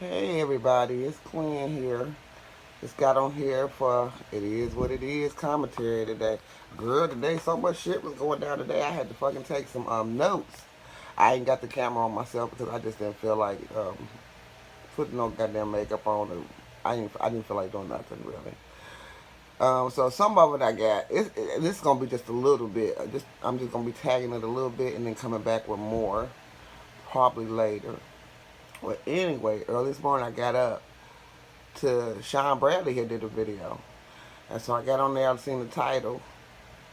Hey everybody, it's Quinn here. Just got on here for It Is What It Is commentary today. Girl, today so much shit was going down today. I had to fucking take some notes. I ain't got the camera on myself because I just didn't feel like putting no goddamn makeup on. I didn't feel like doing nothing really. So some of it I got. This is gonna be just a little bit. I'm just gonna be tagging it a little bit and then coming back with more probably later. Well, anyway, early this morning I got up to Sean Bradley had did a video. And so I got on there, I seen the title,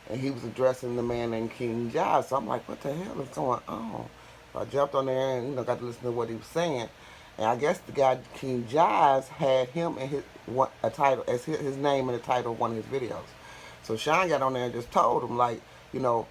and he was addressing the man named King Jives. So I'm like, what the hell is going on? So I jumped on there and got to listen to what he was saying. And I guess the guy King Jives had him in a title as his name in the title of one of his videos. So Sean got on there and just told him like, you know,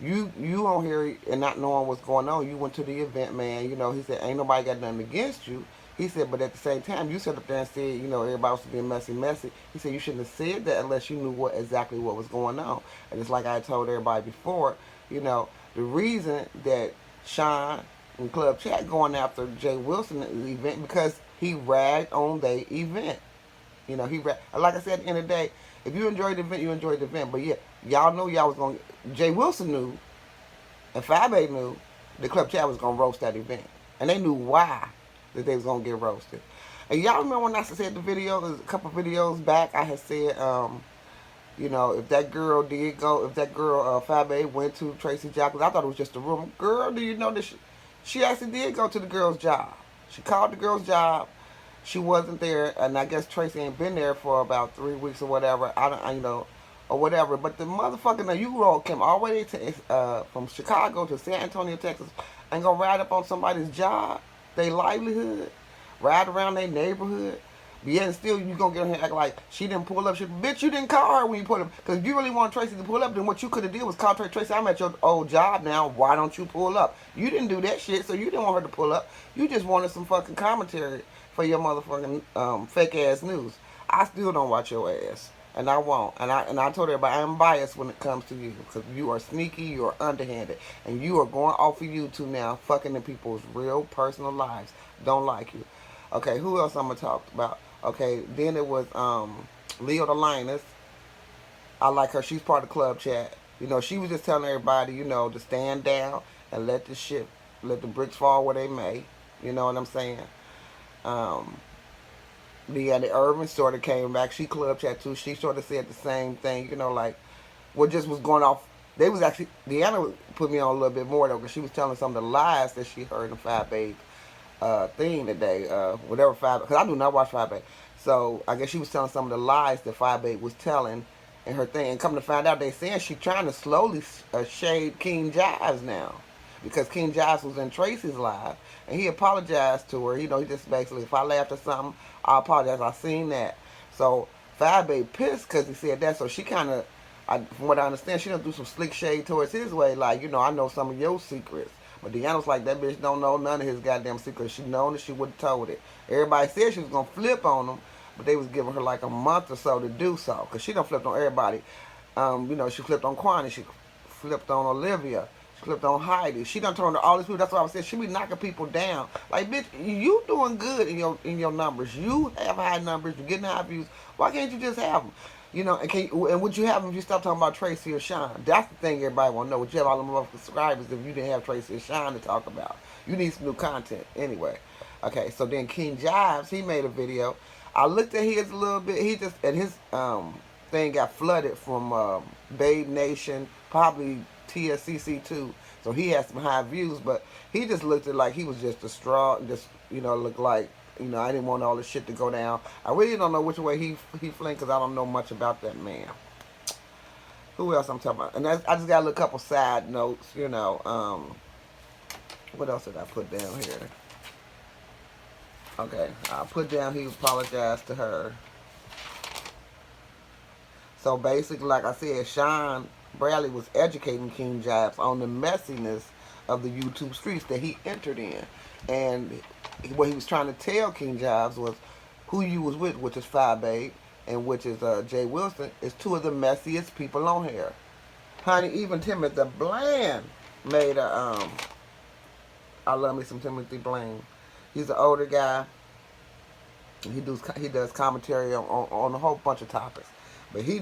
you on here and not knowing what's going on. You went to the event, man. He said ain't nobody got nothing against you. He said, but at the same time, you sat up there and said, everybody was being messy. He said you shouldn't have said that unless you knew exactly what was going on. And it's like I told everybody before, the reason that Sean and Club Chat going after Jay Wilson at the event because he ragged on the event. Like I said at the end of the day, if you enjoyed the event, you enjoyed the event. But yeah, y'all know y'all was going Jay Wilson knew and Fabe knew the Club Chat was going to roast that event. And they knew why that they was going to get roasted. And y'all remember when I said the video, a couple videos back, I had said, if that girl Fabe went to Tracy Joplin, I thought it was just a rumor. Girl, do you know that she actually did go to the girl's job. She called the girl's job. She wasn't there, and I guess Tracy ain't been there for about 3 weeks or whatever. Or whatever. But the motherfucker, now you all came all the way to from Chicago to San Antonio, Texas, and gonna ride up on somebody's job, their livelihood, ride around their neighborhood. But yet still you gonna get her and act like she didn't pull up. Bitch, you didn't call her when you put up. Because if you really want Tracy to pull up, then what you could have did was call Tracy. I'm at your old job now. Why don't you pull up? You didn't do that shit, so you didn't want her to pull up. You just wanted some fucking commentary for your motherfucking fake ass news. I still don't watch your ass. And I won't. And I told everybody I'm biased when it comes to you because you are sneaky, you are underhanded, and you are going off of YouTube now, fucking in people's real personal lives. Don't like you. Okay, who else I'm gonna talk about? Okay, then it was Leo the Linus. I like her. She's part of the Club Chat. She was just telling everybody, to stand down and let the bricks fall where they may. You know what I'm saying? Um, the Urban sort of came back. She Club Chat too. She sort of said the same thing. Like what just was going off. They was actually Deanna put me on a little bit more though because she was telling some of the lies that she heard in 5A thing today. Whatever 5 because I do not watch 5A. So I guess she was telling some of the lies that 5A was telling in her thing. And come to find out, they saying she trying to slowly shade King Jives now because King Jives was in Tracy's live and he apologized to her. He just basically, if I laughed at something, I apologize. I seen that. So 5A pissed because he said that. So she kind of, from what I understand, she done do some slick shade towards his way. Like, I know some of your secrets. But Deanna's like, that bitch don't know none of his goddamn secrets. She known that she would have told it. Everybody said she was going to flip on him, but they was giving her like a month or so to do so. Because she done flipped on everybody. She flipped on Kwani. She flipped on Olivia. She flipped on Heidi. She done turned to all these people. That's what I was saying. She be knocking people down. Like, bitch, you doing good in your numbers. You have high numbers. You're getting high views. Why can't you just have them? And would you have them if you stop talking about Tracy or Sean? That's the thing everybody want to know. Would you have all them motherfucking subscribers if you didn't have Tracy or Sean to talk about? You need some new content anyway. Okay, so then King Jives, he made a video. I looked at his a little bit. He just, and his thing got flooded from Babe Nation, probably TSCC too. So he had some high views, but he just looked at like he was just a straw, just, looked like, I didn't want all this shit to go down. I really don't know which way he flinked because I don't know much about that man. Who else I'm talking about? And I just got a couple side notes. What else did I put down here? Okay, I put down he apologized to her. So basically, like I said, Sean Bradley was educating King Jives on the messiness of the YouTube streets that he entered in. And what he was trying to tell King Jives was who you was with, which is 5A, and which is Jay Wilson, is two of the messiest people on here. Honey, even Timothy Bland made a, I love me some Timothy Bland. He's an older guy. He does commentary on a whole bunch of topics. But he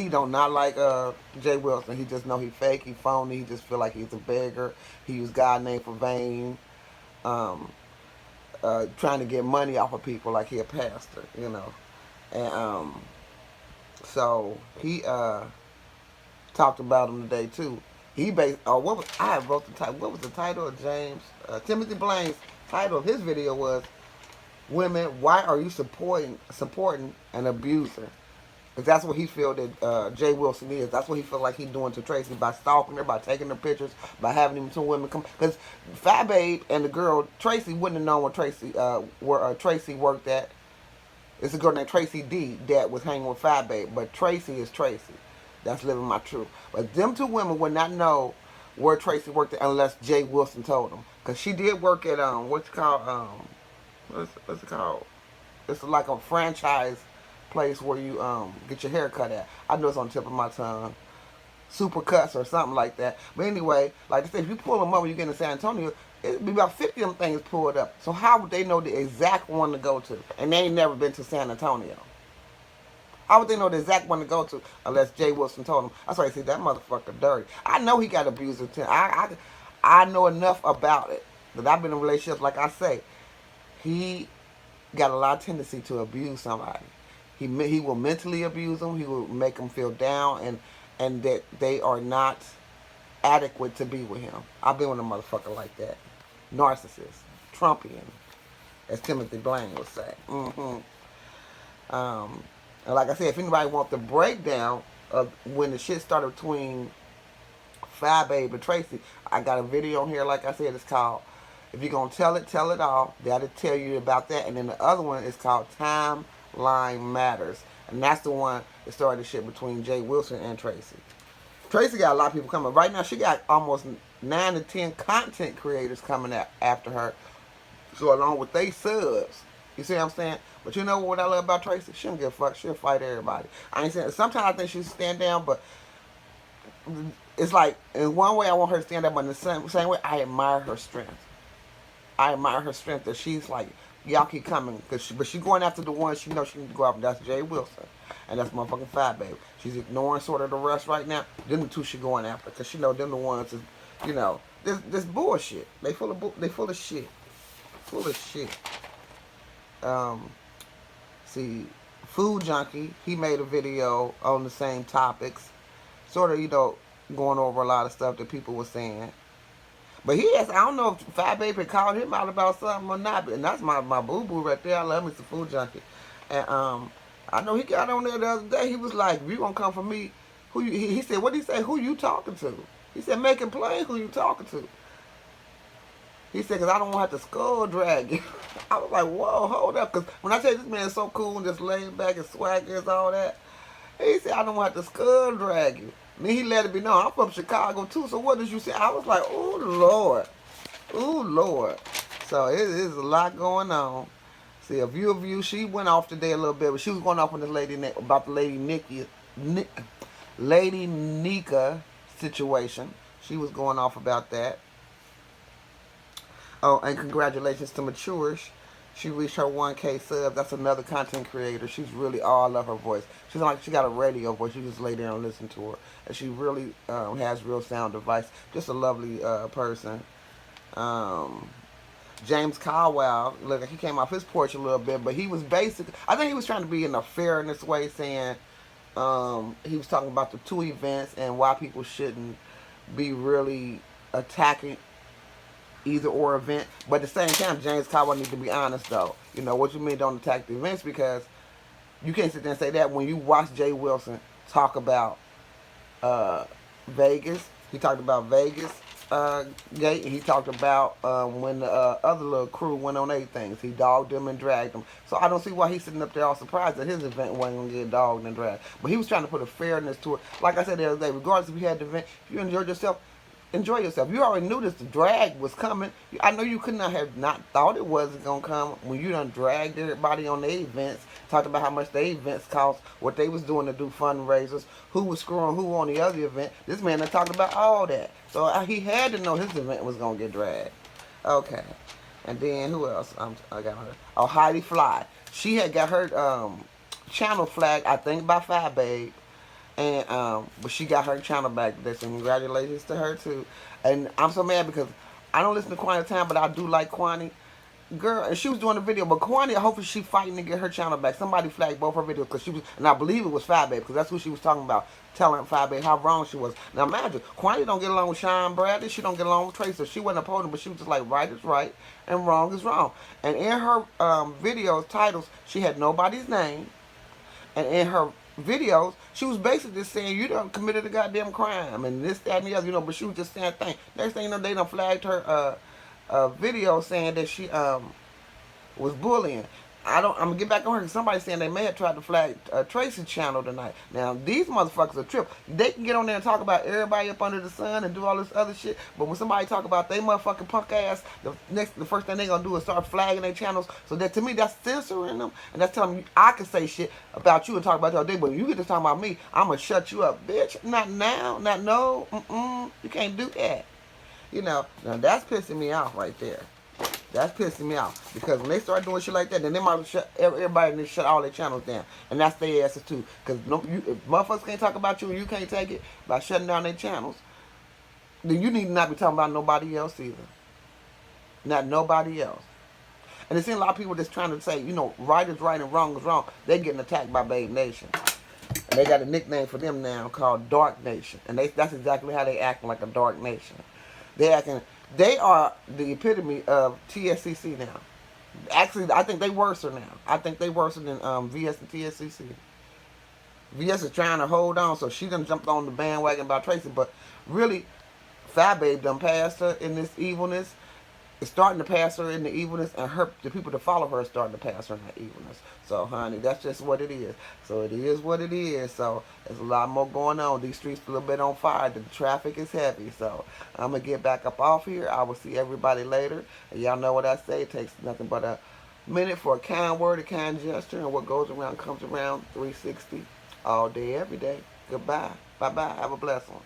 don't not like Jay Wilson. He just know he fake, he phony. He just feel like he's a beggar. He use God name for vain. Um, Trying to get money off of people like he a pastor, you know. And so he talked about him today too. He based what was I wrote the title? What was the title of James Timothy Blaine's title of his video was "Women, why are you supporting an abuser?" Because that's what he feel that Jay Wilson is. That's what he feel like he's doing to Tracy by stalking her, by taking her pictures, by having them two women come. Because Fat Babe and the girl Tracy wouldn't have known where Tracy worked at. It's a girl named Tracy D that was hanging with Fat Babe, but Tracy is Tracy. That's living my truth. But them two women would not know where Tracy worked at unless Jay Wilson told them. Because she did work at what's it called what's it called? It's like a franchise place where you get your hair cut at. I know it's on the tip of my tongue. Super Cuts or something like that. But anyway, like I said, if you pull them up when you get in San Antonio, it'd be about 50 of them things pulled up. So how would they know the exact one to go to? And they ain't never been to San Antonio. How would they know the exact one to go to unless Jay Wilson told them? That's why I say that motherfucker dirty. I know he got abusive. I know enough about it. That I've been in relationships, like I say, he got a lot of tendency to abuse somebody. He will mentally abuse them. He will make them feel down and that they are not adequate to be with him. I've been with a motherfucker like that. Narcissist. Trumpian. As Timothy Blaine would say. And like I said, if anybody wants the breakdown of when the shit started between Fat Babe and Tracy, I got a video on here, like I said, it's called If You're Gonna Tell It All. That'll tell you about that. And then the other one is called Timeline Matters. And that's the one that started the shit between Jay Wilson and Tracy. Tracy got a lot of people coming. Right now, she got almost 9 to 10 content creators coming after her. So along with they subs. You see what I'm saying? But you know what I love about Tracy? She don't give a fuck. She'll fight everybody. I ain't saying, sometimes I think she should stand down, but it's like, in one way I want her to stand up, but in the same way, I admire her strength. I admire her strength that she's like, y'all keep coming. But she going after the one she knows she needs to go after. That's Jay Wilson. And that's motherfucking Fat Babe. She's ignoring sort of the rest right now. Them the two she going after. Because she know them the ones is, you know, this bullshit. They full of shit. Full of shit. See, Food Junkie, he made a video on the same topics. Sort of, you know, going over a lot of stuff that people were saying. But he has, I don't know if Fat Baby called him out about something or not. And that's my boo-boo right there. I love Mr. Food Junkie. And I know he got on there the other day. He was like, if you gonna come for me, he said, what did he say? Who you talking to? He said, make it plain who you talking to. He said, because I don't want to have to skull drag you. I was like, whoa, hold up. Because when I tell you this man is so cool and just laid back and swagger and all that, he said, I don't want to have to skull drag you. And then he let it be known, I'm from Chicago too, so what did you say? I was like, oh, Lord. Oh, Lord. So it is a lot going on. See, a view of you, she went off today a little bit, but she was going off on this lady about the Lady Nika situation. She was going off about that. Oh, and congratulations to Maturish. She reached her 1K subs. That's another content creator. She's really, oh, I love her voice. She's like, she got a radio voice. You just lay there and listen to her. And she really has real sound advice. Just a lovely person. James Caldwell, look, he came off his porch a little bit, but he was basically, I think he was trying to be in a fairness way, saying he was talking about the two events and why people shouldn't be really attacking either or event. But at the same time, James Caldwell needs to be honest though. You know, what you mean don't attack the events, because you can't sit there and say that when you watch Jay Wilson talk about Vegas. He talked about Vegas gate, and he talked about when the other little crew went on their things. He dogged them and dragged them. So I don't see why he's sitting up there all surprised that his event wasn't going to get dogged and dragged. But he was trying to put a fairness to it. Like I said the other day, regardless if you had the event, if you enjoyed yourself, enjoy yourself. You already knew this, the drag was coming. I know you could not have not thought it wasn't going to come when you done dragged everybody on their events, talked about how much their events cost, what they was doing to do fundraisers, who was screwing who on the other event. This man done talked about all that. So he had to know his event was going to get dragged. Okay. And then who else? I got her. Oh, Heidi Fly. She had got her channel flagged, I think, by Fat Babe. And but she got her channel back. So congratulations to her too. And I'm so mad because I don't listen to Kwani Time, but I do like Kwani. Girl, and she was doing the video, but Kwani, hopefully she fighting to get her channel back. Somebody flagged both her videos because she was, and I believe it was Fat Babe because that's who she was talking about, telling Fat Babe how wrong she was. Now imagine, Kwani don't get along with Sean Bradley, she don't get along with Tracy. She wasn't opposing, but she was just like, right is right and wrong is wrong. And in her videos titles, she had nobody's name, and in her videos, she was basically just saying, you done committed a goddamn crime, and this, that, and the other, but she was just saying things. Next thing you know, they done flagged her video saying that she was bullying. I'm gonna get back on her because somebody's saying they may have tried to flag Tracy's channel tonight. Now these motherfuckers are trip. They can get on there and talk about everybody up under the sun and do all this other shit. But when somebody talk about they motherfucking punk ass, the first thing they gonna do is start flagging their channels. So that to me that's censoring them and that's telling me I can say shit about you and talk about your day. But when you get to talk about me, I'm gonna shut you up, bitch. Not now, not no. You can't do that. Now that's pissing me off right there. That's pissing me off because when they start doing shit like that, then they might shut everybody shut all their channels down, and that's their asses too. Because if motherfuckers can't talk about you and you can't take it by shutting down their channels, then you need to not be talking about nobody else either. Not nobody else. And it seems a lot of people just trying to say, right is right and wrong is wrong. They're getting attacked by Babe Nation, and they got a nickname for them now called Dark Nation, and that's exactly how they acting, like a Dark Nation. They are the epitome of TSCC now. Actually, I think they worse now. I think they worse than VS and TSCC. VS is trying to hold on, so she done jumped on the bandwagon by Tracy, but really, Fat Babe done passed her in this evilness. It's starting to pass her in the evilness, and the people that follow her are starting to pass her in the evilness. So, honey, that's just what it is. So, it is what it is. So, there's a lot more going on. These streets a little bit on fire. The traffic is heavy. So, I'm going to get back up off here. I will see everybody later. And y'all know what I say. It takes nothing but a minute for a kind word, a kind gesture, and what goes around comes around 360 all day, every day. Goodbye. Bye-bye. Have a blessed one.